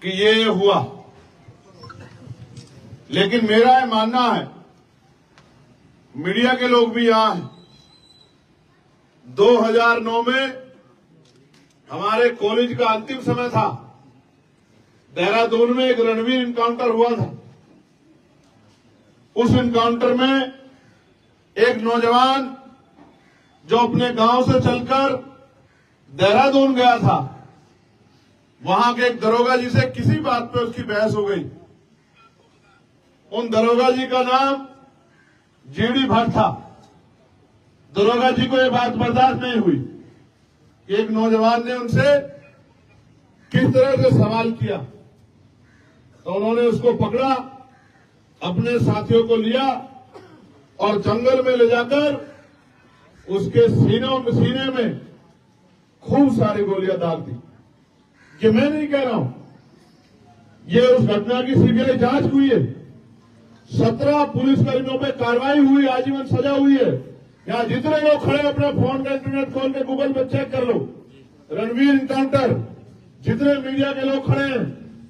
कि ये हुआ, लेकिन मेरा ये मानना है, मीडिया के लोग भी यहां हैं, 2009 में हमारे कॉलेज का अंतिम समय था, देहरादून में एक रणवीर इनकाउंटर हुआ था। उस इनकाउंटर में एक नौजवान जो अपने गांव से चलकर देहरादून गया था, वहां के एक दरोगा जी से किसी बात पे उसकी बहस हो गई। उन दरोगा जी का नाम जीडी भट्ट था। दरोगा जी को यह बात बर्दाश्त नहीं हुई कि एक नौजवान ने उनसे किस तरह से सवाल किया, तो उन्होंने उसको पकड़ा, अपने साथियों को लिया और जंगल में ले जाकर उसके सीने में खूब सारी गोलियां दाग दी। कि मैं नहीं कह रहा हूं, ये उस घटना की सीबीआई जांच हुई है, 17 पुलिसकर्मियों पे कार्रवाई हुई, आजीवन सजा हुई है। यहां जितने लोग खड़े हैं अपने फोन का इंटरनेट खोल के गूगल पे चेक कर लो, रणवीर इनकाउंटर, जितने मीडिया के लोग खड़े हैं,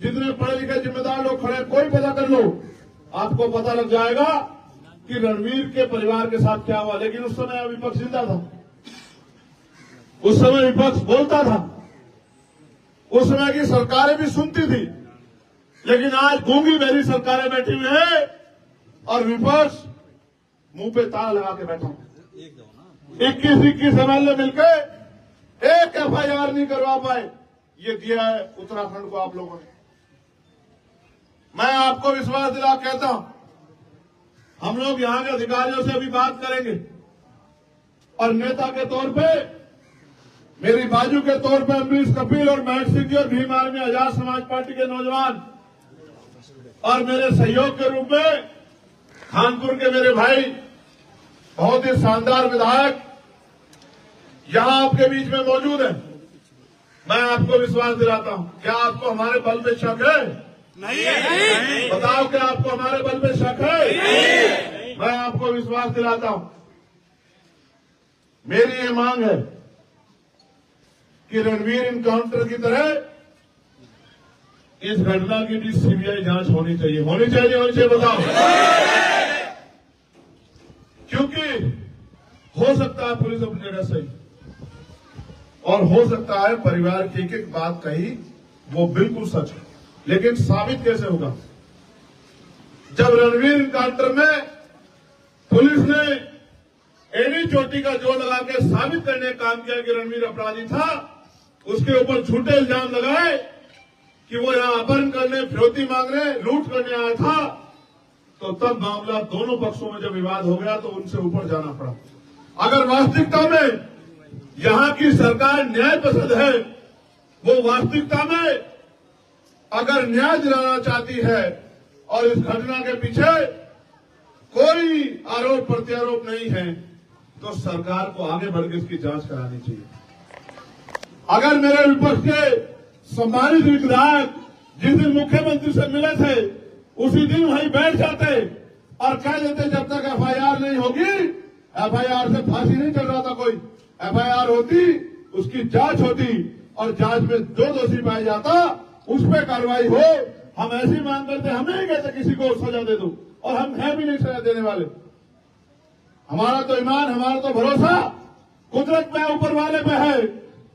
जितने पढ़े लिखे जिम्मेदार लोग खड़े हैं, कोई पता कर लो, आपको पता लग जाएगा कि रणवीर के परिवार के साथ क्या हुआ। लेकिन उस समय विपक्ष जिंदा था, उस समय विपक्ष बोलता था, उस समय की सरकारें भी सुनती थी। लेकिन आज गूंगी बहरी सरकारें बैठी हुई है और विपक्ष मुंह पे ताला लगा के बैठा। 21 एमएलए मिलकर एक एफआईआर नहीं करवा पाए। ये दिया है उत्तराखंड को आप लोगों ने। मैं आपको विश्वास दिला कहता हूं, हम लोग यहां के अधिकारियों से अभी बात करेंगे और नेता के तौर पे, मेरी बाजू के तौर पे अमरीश कपिल और महक सिंह जी और भीम आर्मी आजाद समाज पार्टी के नौजवान और मेरे सहयोग के रूप में कानपुर के मेरे भाई, बहुत ही शानदार विधायक यहां आपके बीच में मौजूद है। मैं आपको विश्वास दिलाता हूं, क्या आपको हमारे बल पे शक है? नहीं। बताओ, क्या आपको हमारे बल पे शक है? नहीं। मैं आपको विश्वास दिलाता हूं, मेरी ये मांग है कि रणवीर इनकाउंटर की तरह इस घटना की भी सीबीआई जांच होनी चाहिए। होनी चाहिए, बताओ। क्योंकि हो सकता है पुलिस अपनी जगह सही, और हो सकता है परिवार की एक एक बात कही वो बिल्कुल सच है, लेकिन साबित कैसे होगा? जब रणवीर इनकाउंटर में पुलिस ने एड़ी चोटी का जोर लगा के साबित करने का काम किया कि रणवीर अपराधी था, उसके ऊपर झूठे इल्जाम लगाए कि वो यहां अपहरण करने, फिरौती मांगने, लूट करने आया था, तो तब मामला दोनों पक्षों में जब विवाद हो गया तो उनसे ऊपर जाना पड़ा। अगर वास्तविकता में यहां की सरकार न्याय पसंद है, वो वास्तविकता में अगर न्याय दिलाना चाहती है और इस घटना के पीछे कोई आरोप प्रत्यारोप नहीं है, तो सरकार को आगे बढ़कर इसकी जांच करानी चाहिए। अगर मेरे विपक्ष के सम्मानित विधायक जिस दिन मुख्यमंत्री से मिले थे, उसी दिन वहीं बैठ जाते और कह देते जब तक एफआईआर नहीं होगी, एफआईआर से फांसी नहीं चल रहा था कोई, एफआईआर होती, उसकी जांच होती और जांच में जो दोषी पाया जाता उस पर कार्रवाई हो। हम ऐसी मांग करते, हम नहीं कहते किसी को सजा दे दो, और हम है भी नहीं सजा देने वाले। हमारा तो ईमान, हमारा तो भरोसा कुदरत में, ऊपर वाले पे है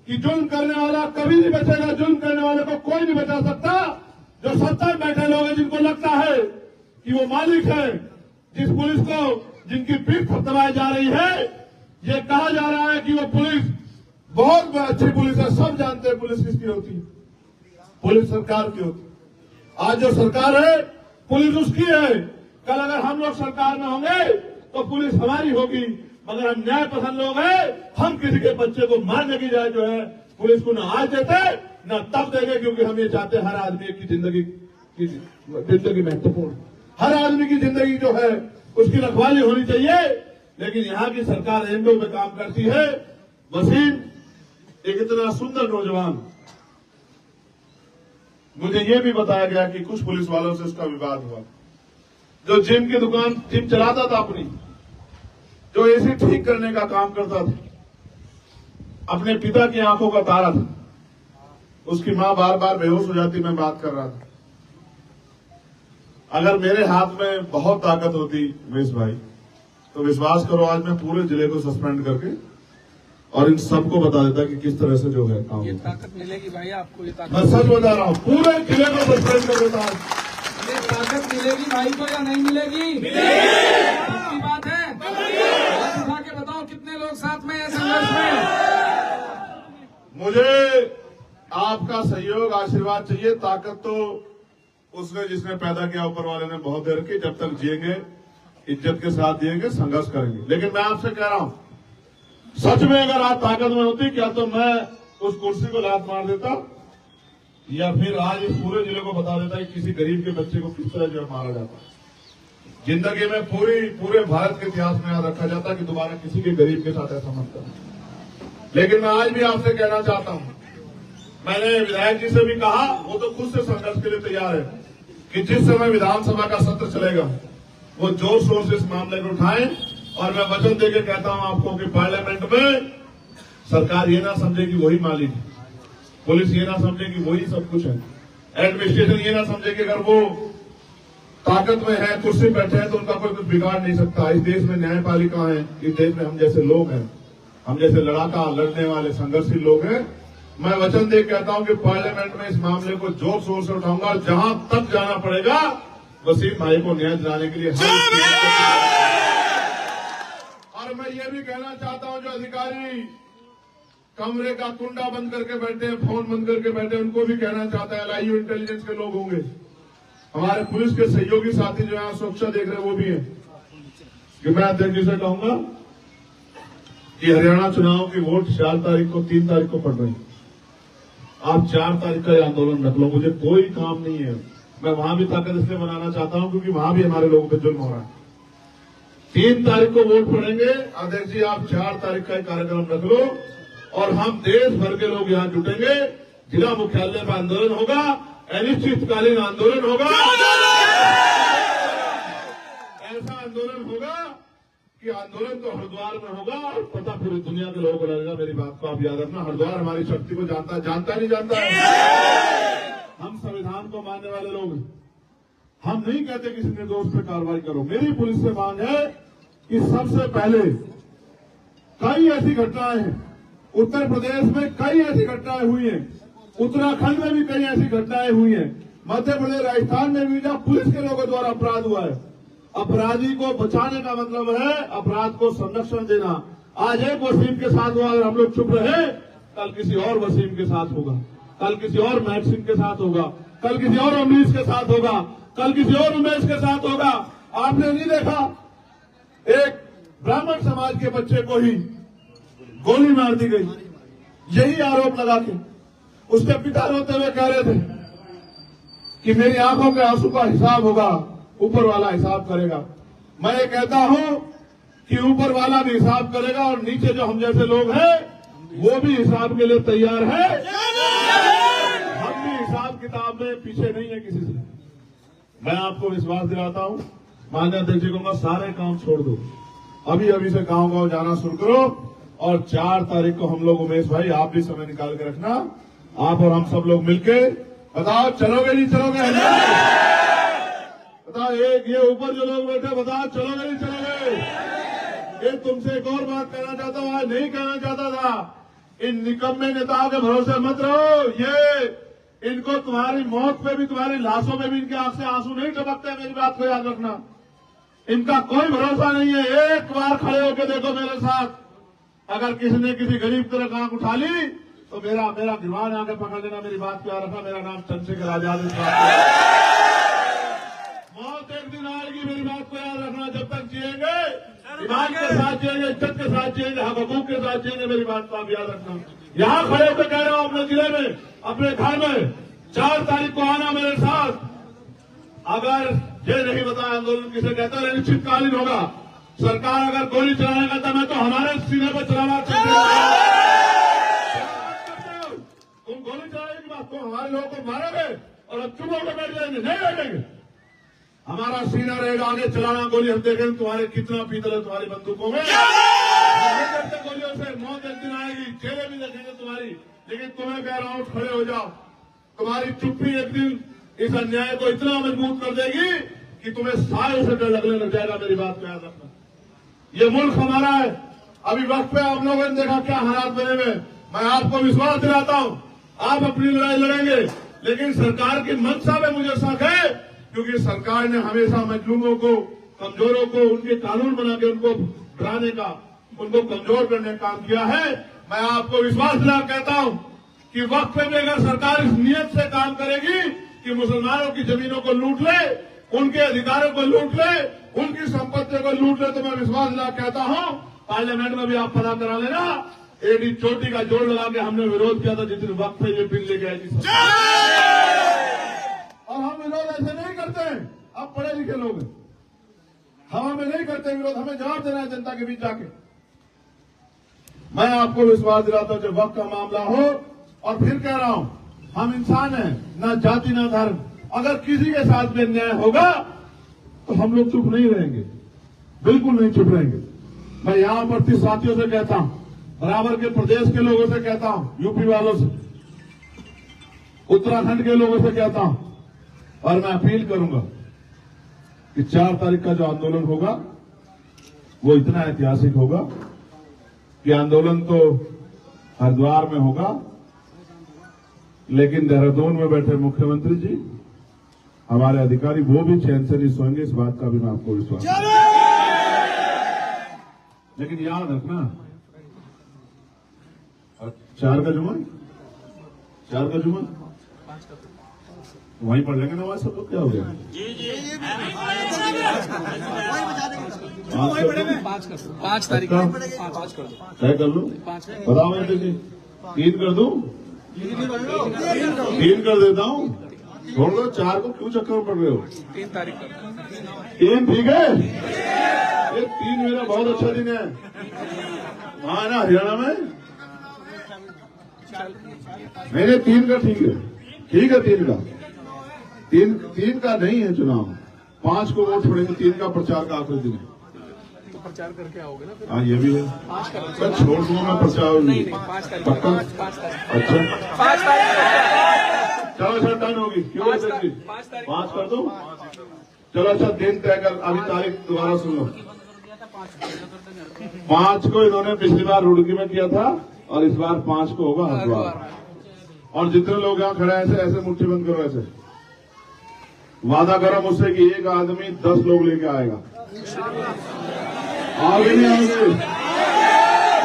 कि जुल्म करने वाला कभी नहीं बचेगा, जुल्म करने वाले को कोई नहीं बचा सकता। जो सत्ता में बैठे लोग हैं, जिनको लगता है कि वो मालिक है, जिस पुलिस को, जिनकी पीठ थपथपाई जा रही है, ये कहा जा रहा है कि वो पुलिस बहुत अच्छी पुलिस है, सब जानते हैं पुलिस किसकी होती है, पुलिस सरकार की होती है। आज जो सरकार है पुलिस उसकी है, कल अगर हम लोग सरकार में होंगे तो पुलिस हमारी होगी। मगर हम न्याय पसंद लोग हैं, हम किसी के बच्चे को मारने की जाए जो है पुलिस को न आज देते न तब देंगे, क्योंकि हम ये चाहते हैं हर आदमी की जिंदगी महत्वपूर्ण, हर आदमी की जिंदगी जो है उसकी रखवाली होनी चाहिए। लेकिन यहाँ की सरकार एमडो में काम करती है। वसीम एक इतना सुंदर नौजवान, मुझे ये भी बताया गया कि कुछ पुलिस वालों से उसका विवाद हुआ, जो जिम की दुकान, जिम चलाता था अपनी, जो एसी ठीक करने का काम करता था, अपने पिता की आंखों का तारा था, उसकी मां बार बार बेहोश हो जाती, मैं बात कर रहा था। अगर मेरे हाथ में बहुत ताकत होती उमेश भाई, तो विश्वास करो आज मैं पूरे जिले को सस्पेंड करके और इन सबको बता देता कि किस तरह से जो है काम। ये ताकत मिलेगी भाई आपको, ये ताकत मैं सच बता रहा हूँ, पूरे जिले को सस्पेंड कर देता। ये ताकत मिलेगी भाई को या नहीं मिलेगी? मिलेगी। बात है, उठा के बताओ कितने लोग साथ में हैं संघर्ष में? मुझे आपका सहयोग आशीर्वाद चाहिए। ताकत तो उसने जिसने पैदा किया ऊपर वाले ने बहुत देर की। जब तक जिएंगे इज्जत के साथ जिएंगे, संघर्ष करेंगे। लेकिन मैं आपसे कह रहा हूं, सच में अगर आप ताकत में होती क्या तो मैं उस कुर्सी को लात मार देता या फिर आज इस पूरे जिले को बता देता कि किसी गरीब के बच्चे को किस तरह जो है मारा जाता। जिंदगी में पूरे भारत के इतिहास में याद रखा जाता कि दोबारा किसी के गरीब के साथ ऐसा मत करना। लेकिन मैं आज भी आपसे कहना चाहता हूं, मैंने विधायक जी से भी कहा, वो तो खुद से संघर्ष के लिए तैयार है कि जिस समय विधानसभा का सत्र चलेगा वो जोर शोर से इस मामले को उठाएं। और मैं वचन देकर कहता हूं आपको कि पार्लियामेंट में सरकार ये ना समझे कि वही मालिक है, पुलिस ये ना समझे कि वही सब कुछ है, एडमिनिस्ट्रेशन ये ना समझे कि अगर वो ताकत में है, कुर्सी बैठे हैं तो उनका कोई कुछ बिगाड़ नहीं सकता। इस देश में न्यायपालिका है, इस देश में हम जैसे लोग हैं, हम जैसे लड़ाका लड़ने वाले संघर्षशील लोग हैं। मैं वचन दे कहता हूं कि पार्लियामेंट में इस मामले को जोर शोर से उठाऊंगा और जहां तक जाना पड़ेगा वसीम भाई को न्याय दिलाने के लिए और मैं ये भी कहना चाहता हूं, जो अधिकारी कमरे का कुंडा बंद करके बैठे हैं, फोन बंद करके बैठे हैं, उनको भी कहना चाहता है, LIU इंटेलिजेंस के लोग होंगे, हमारे पुलिस के सहयोगी साथी जो है सुरक्षा देख रहे हैं वो भी है, कि मैं अध्यक्ष जी से कहूंगा कि हरियाणा चुनाव की वोट 4 तारीख को 3 तारीख को पड़ रही है। आप 4 तारीख का आंदोलन रख लो, मुझे कोई काम नहीं है। मैं वहां भी ताकत इसलिए बनाना चाहता हूं क्योंकि वहां भी हमारे लोगों पे जुल्म हो रहा है। 3 तारीख को वोट पड़ेंगे। अध्यक्ष जी आप 4 तारीख का कार्यक्रम रख लो और हम देश भर के लोग यहां जुटेंगे। जिला मुख्यालय पर आंदोलन होगा, अनिश्चितकालीन आंदोलन होगा, ऐसा आंदोलन होगा कि आंदोलन तो हरिद्वार में होगा और पता पूरी दुनिया के लोगों को लगेगा। मेरी बात को आप याद रखना, हरिद्वार हमारी शक्ति को जानता नहीं जानता है। हम संविधान को मानने वाले लोग हैं, हम नहीं कहते किसी निर्दोष पे कार्रवाई करो। मेरी पुलिस से मांग है कि सबसे पहले कई ऐसी घटनाएं हैं, उत्तर प्रदेश में कई ऐसी घटनाएं हुई हैं, उत्तराखंड में भी कई ऐसी घटनाएं हुई हैं, मध्य प्रदेश राजस्थान में भी जब पुलिस के लोगों द्वारा अपराध हुआ है। अपराधी को बचाने का मतलब है अपराध को संरक्षण देना। आज एक वसीम के साथ हुआ, अगर हम लोग चुप रहे कल किसी और वसीम के साथ होगा, कल किसी और महक सिंह के साथ होगा, कल किसी और अमरीश के साथ होगा, कल किसी और उमेश के साथ होगा। आपने नहीं देखा एक ब्राह्मण समाज के बच्चे को ही गोली मार दी गई, यही आरोप लगा के उसके पिता रोते हुए कह रहे थे कि मेरी आंखों के आंसू का हिसाब होगा, ऊपर वाला हिसाब करेगा। मैं ये कहता हूं कि ऊपर वाला भी हिसाब करेगा और नीचे जो हम जैसे लोग हैं वो भी हिसाब के लिए तैयार है। हम भी हिसाब किताब में पीछे नहीं है किसी से। मैं आपको विश्वास दिलाता हूं, माननीय अध्यक्ष जी कहूंगा सारे काम छोड़ दो, अभी से गांव जाना शुरू करो और 4 तारीख को हम लोग, उमेश भाई आप भी समय निकाल के रखना, आप और हम सब लोग मिलके बताओ चलोगे नहीं चलोगे? बताओ एक ये ऊपर जो लोग बैठे बताओ चलोगे नहीं चलोगे? ये तुमसे एक और बात कहना चाहता हूं, आज नहीं कहना चाहता था। इन निकम्मे नेताओं के भरोसे मत रहो। ये इनको तुम्हारी मौत पे भी, तुम्हारी लाशों में भी इनके आंख से आंसू नहीं टपकते। मेरी बात को याद रखना, इनका कोई भरोसा नहीं है। एक बार खड़े होकर देखो मेरे साथ, अगर किसी ने किसी गरीब तरह आंख उठा ली तो मेरा गिरवान आके पकड़ लेना। मेरी बात को याद रखना, मेरा नाम चंद्रशेखर आजाद है। मौत एक दिन आएगी, मेरी बात को याद रखना। जब तक जिएंगे ईमान के साथ जिएंगे, इज्जत के साथ जिएंगे, हक हकूक के साथ जिएंगे। मेरी बात को आप याद रखना। यहां खड़े होकर कह रहा हूं अपने जिले में, अपने घर में 4 तारीख को आना मेरे साथ। अगर ये नहीं बताया आंदोलन किसे कहता है, अनिश्चितकालीन होगा। सरकार अगर गोली चलाने का दम है तो हमारे सीने पर चलावा तुम गोली चलाने की बात, तुम हमारे लोगों को मारोगे और अब चुप होकर बैठ जाएंगे? नहीं बैठेंगे। हमारा सीना रहेगा आगे चलाना गोली। हम देखेंगे तुम्हारे कितना पीतल है तुम्हारी बंदूकों में। गोलियों से मौत एक दिन आएगी, चेहरे भी देखेंगे तुम्हारी। लेकिन तुम्हें कह रहा हूं खड़े हो जाओ। तुम्हारी चुप्पी एक दिन इस अन्याय को इतना मजबूत कर देगी कि तुम्हें सालों से डर लगने लग जाएगा। मेरी बात को याद रखना, ये मुल्क हमारा है। अभी वक्त पे आप लोगों ने देखा क्या हालात बने हुए। मैं आपको विश्वास दिलाता हूं, आप अपनी लड़ाई लड़ेंगे, लेकिन सरकार की मंशा में मुझे शक है, क्योंकि सरकार ने हमेशा मजलूमों को, कमजोरों को उनके कानून बना के उनको डराने का, उनको कमजोर करने का काम किया है। मैं आपको विश्वास दिला कहता हूं कि वक्त पे भी अगर सरकार इस नियत से काम करेगी कि मुसलमानों की जमीनों को लूट ले, उनके अधिकारों को लूट ले, उनकी संपत्तियों को लूट ले, तो मैं विश्वास दिला कहता हूं पार्लियामेंट में भी आप पता करा लेना। एडी चोटी का जोड़ लगा के हमने विरोध किया था जिस दिन वक्त पे ये बिल लेके आई थी। और हम विरोध ऐसे नहीं करते हैं, आप पढ़े लिखे लोग हैं, हम हमें नहीं करते विरोध, हमें जवाब देना है जनता के बीच जाके। मैं आपको विश्वास दिलाता हूं जब वक्त का मामला हो, और फिर कह रहा हूं हम इंसान हैं, ना जाति ना धर्म। अगर किसी के साथ भी अन्याय होगा तो हम लोग चुप नहीं रहेंगे, बिल्कुल नहीं चुप रहेंगे। मैं यहां पर साथियों से कहता हूं, बराबर के प्रदेश के लोगों से कहता हूं, यूपी वालों से, उत्तराखंड के लोगों से कहता हूं, और मैं अपील करूंगा कि 4 तारीख का जो आंदोलन होगा वो इतना ऐतिहासिक होगा कि आंदोलन तो हरिद्वार में होगा, लेकिन देहरादून में बैठे मुख्यमंत्री जी, हमारे अधिकारी, वो भी चैन से नहीं सोएंगे। इस बात का भी मैं आपको विश्वास, लेकिन याद रखना 4 का जुम्मा, 4 का जुम्मा वहीं पढ़ लेंगे ना, वहां सब लोग क्या हो गया? जी 5 तारीख तय कर लो, बताओ मैं 3 कर दूं, 3 कर देता हूं, छोड़ दो। 4 को क्यों चक्कर में पड़ रहे हो? 3 तारीख 3 ठीक है, ये 3 मेरा बहुत अच्छा दिन है वहां ना हरियाणा में। मेरे 3 का ठीक है, ठीक है 3 का, 3 का नहीं है चुनाव, 5 को वोट पड़ेंगे, 3 का प्रचार का आखिरी दिन है। तो प्रचार करके आओगे ना फिर? हाँ ये भी है, मैं छोड़ दूंगा मैं प्रचार। नहीं 5 तारीख, पक्का? 5 तारीख, अच्छा 5 तारीख, चलो सर, डन होगी, क्यों 5 तारीख 5 कर दो। चलो अच्छा दिन तय कर, अभी तारीख दोबारा सुन लो। 5 को इन्होंने पिछली बार रुड़की में किया था, और इस बार 5 को होगा हरिद्वार। और जितने लोग यहाँ खड़े हैं ऐसे ऐसे मुट्ठी बंद करो, ऐसे वादा करो मुझसे कि एक आदमी 10 लोग लेके आएगा। आगे नहीं आओगे?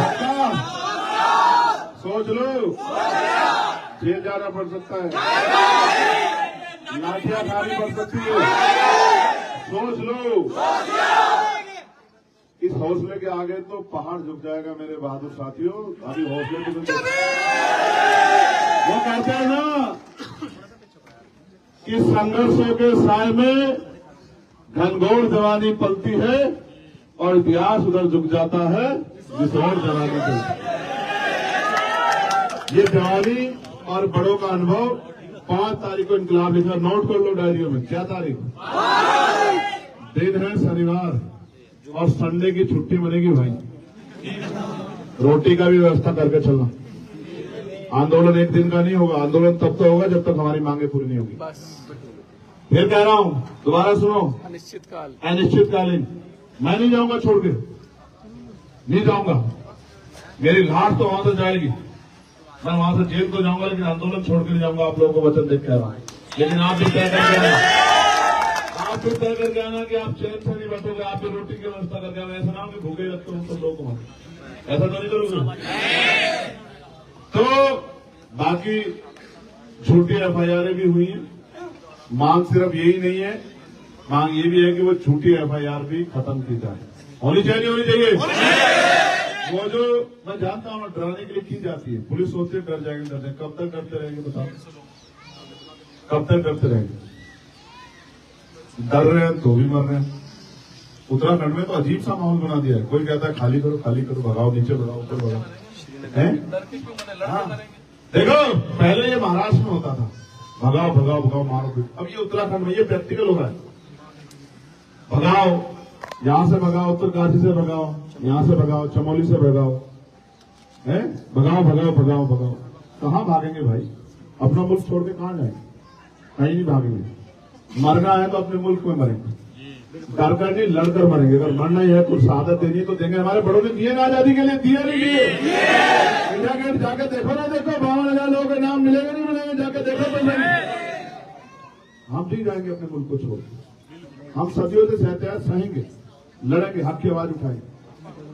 पक्का? सोच लो, जेल जाना पड़ सकता है, लाठियां खानी पड़ सकती है, सोच लो। इस हौसले के आगे तो पहाड़ झुक जाएगा मेरे बहादुर साथियों। अभी हौसले की वो कहते हैं ना कि संघर्षों के साय में घनघोर जवानी पलती है, और इतिहास उधर झुक जाता है जिस और जवानी चलती है। ये जवानी और बड़ों का अनुभव 5 तारीख को इनकलाब लिखा, नोट कर लो डायरियों में। क्या तारीख? दिन है शनिवार, और संडे की छुट्टी बनेगी भाई। रोटी का भी व्यवस्था करके चलना। आंदोलन एक दिन का नहीं होगा, आंदोलन तब तो होगा जब तक हमारी मांगे पूरी नहीं होगी। फिर कह रहा हूं, दोबारा सुनो, अनिश्चितकालीन। मैं नहीं जाऊंगा छोड़ के, नहीं जाऊंगा, मेरी लाश तो वहां से जाएगी, मैं वहां से जेल तो जाऊंगा, लेकिन आंदोलन छोड़ के नहीं जाऊंगा। आप लोगों को वचन देख कह रहा हूं। लेकिन आप भी तय करके आना, आप भी तय करके आना कि आप चैन से नहीं बैठोगे, आप भी रोटी की व्यवस्था करके आना। ऐसा ना हो कि भूखे रखते हो सब लोगों को, ऐसा तो नहीं करोगे। तो बाकी झूठी FIR भी हुई है। मांग सिर्फ यही नहीं है, मांग ये भी है कि वो झूठी FIR भी खत्म की जाए। होनी चाहिए, होनी चाहिए। वो जो मैं जानता हूँ डराने के लिए की जाती है, पुलिस सोचते है डर जाएंगे, डर जाएंगे। कब तक डरते रहेंगे बताओ, कब तक डरते रहेंगे? डर रहे हैं तो भी मर रहे हैं। उत्तराखंड में तो अजीब सा माहौल बना दिया है। कोई कहता है खाली करो, खाली करो, भगाओ, नीचे भगाओ, ऊपर भगाओ। हाँ। देखो पहले ये महाराष्ट्र में होता था, भगाओ भगाओ भगाओ, मारो पीटो। अब ये उत्तराखंड में ये प्रैक्टिकल हो रहा है, भगाओ, यहां से भगाओ, उत्तरकाशी से भगाओ, यहां से भगाओ, चमोली से भगाओ, है भगाओ भगाओ भगाओ भगाओ। कहां भागेंगे भाई? अपना मुल्क छोड़ के कहाँ जाएंगे? कहीं नहीं भागेंगे। मरना है तो अपने मुल्क में मरेंगे, डर कर नहीं लड़कर मरेंगे। अगर मरना ही है तो शहादत देनी तो देंगे। हमारे बड़ों ने दिए ना आजादी के लिए, दिए नहीं दिए? इंडिया गेट जाके देखो ना, देखो 52,000 लोगों के नाम मिलेंगे नहीं मिलेंगे, जाके देखो तो सही। हम नहीं जाएंगे अपने मुल्क को छोड़ के। हम सदियों से सहते हैं, सहेंगे, लड़ेंगे, हक की आवाज उठाएंगे।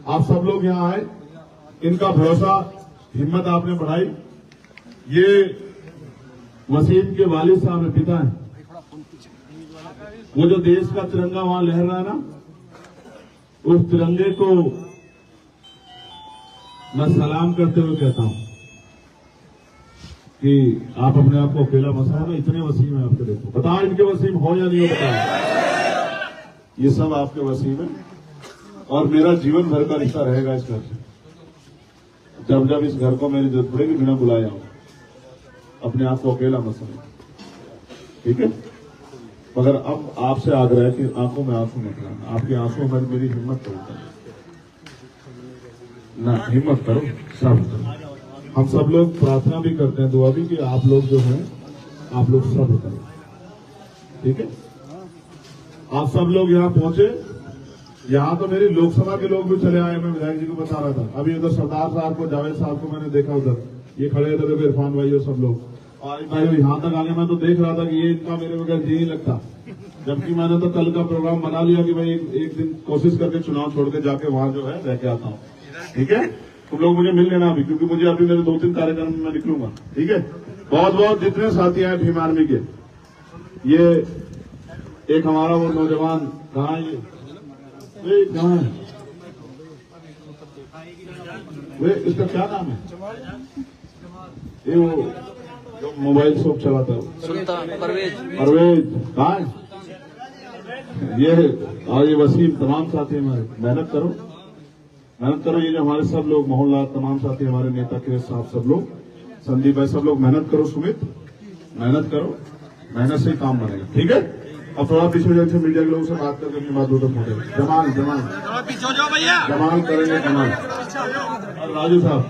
आप सब लोग यहाँ आए, इनका भरोसा, हिम्मत आपने बढ़ाई। ये वसीम के वालिद साहब में पिता है, वो जो देश का तिरंगा वहां लहर रहा है ना, उस तिरंगे को मैं सलाम करते हुए कहता हूं कि आप अपने आप को अकेला मसा है ना, इतने वसीम है आपके। देखो बताओ इनके वसीम हो या नहीं हो, बताओ। ये सब आपके वसीम है और मेरा जीवन भर का रिश्ता रहेगा इस घर से। जब जब इस घर को मेरी जरूरत पड़ेगी बिना बुलाए आऊं। अपने आप को अकेला मत समझो, ठीक है? मगर अब आपसे आग्रह है कि आंखों में आंसू मत लाना। आपकी आंसू में मेरी हिम्मत करो ना, हिम्मत करो, सब करो। हम सब लोग प्रार्थना भी करते हैं, दुआ भी, कि आप लोग जो हैं आप लोग सब्र करें, ठीक है? आप सब लोग यहाँ पहुंचे। यहाँ तो मेरी लोकसभा के लोग भी चले आए, मैं विधायक जी को बता रहा था। अभी उधर सरदार साहब को, जावेद साहब को मैंने देखा, उधर ये खड़े इधर, इरफान भाई और सब लोग। और भाई यहाँ तक आगे मैं तो देख रहा था कि ये इनका मेरे बगैर जी नहीं लगता। जबकि मैंने तो कल का प्रोग्राम बना लिया कि भाई एक दिन कोशिश करके चुनाव छोड़ के जाके वहां जो है रह के आता हूँ, ठीक है? तुम लोग मुझे मिल लेना अभी, क्योंकि मुझे अभी मेरे 2-3 कार्यक्रम में मैं निकलूंगा, ठीक है? बहुत बहुत जितने साथी आए भीम आर्मी के, ये एक हमारा वो नौजवान कहाँ है, ये कहाँ है, वे इसका क्या नाम है, ये वो जो मोबाइल शॉप चलाता है, सुल्तान परवेज कहाँ है? ये और ये वसीम, तमाम साथी हमारे, मेहनत करो, मेहनत करो। ये जो हमारे सब लोग, मोहल्ला, तमाम साथी हमारे, नेता के साथ सब लोग, संदीप भाई, सब लोग मेहनत करो। सुमित, मेहनत करो, मेहनत से ही काम बनेगा, ठीक है? अब थोड़ा पीछे जाके मीडिया के लोगों से बात करके अपनी बात उधर पहुंचे। जमाल जमाल करेंगे, जमाल और राजू साहब।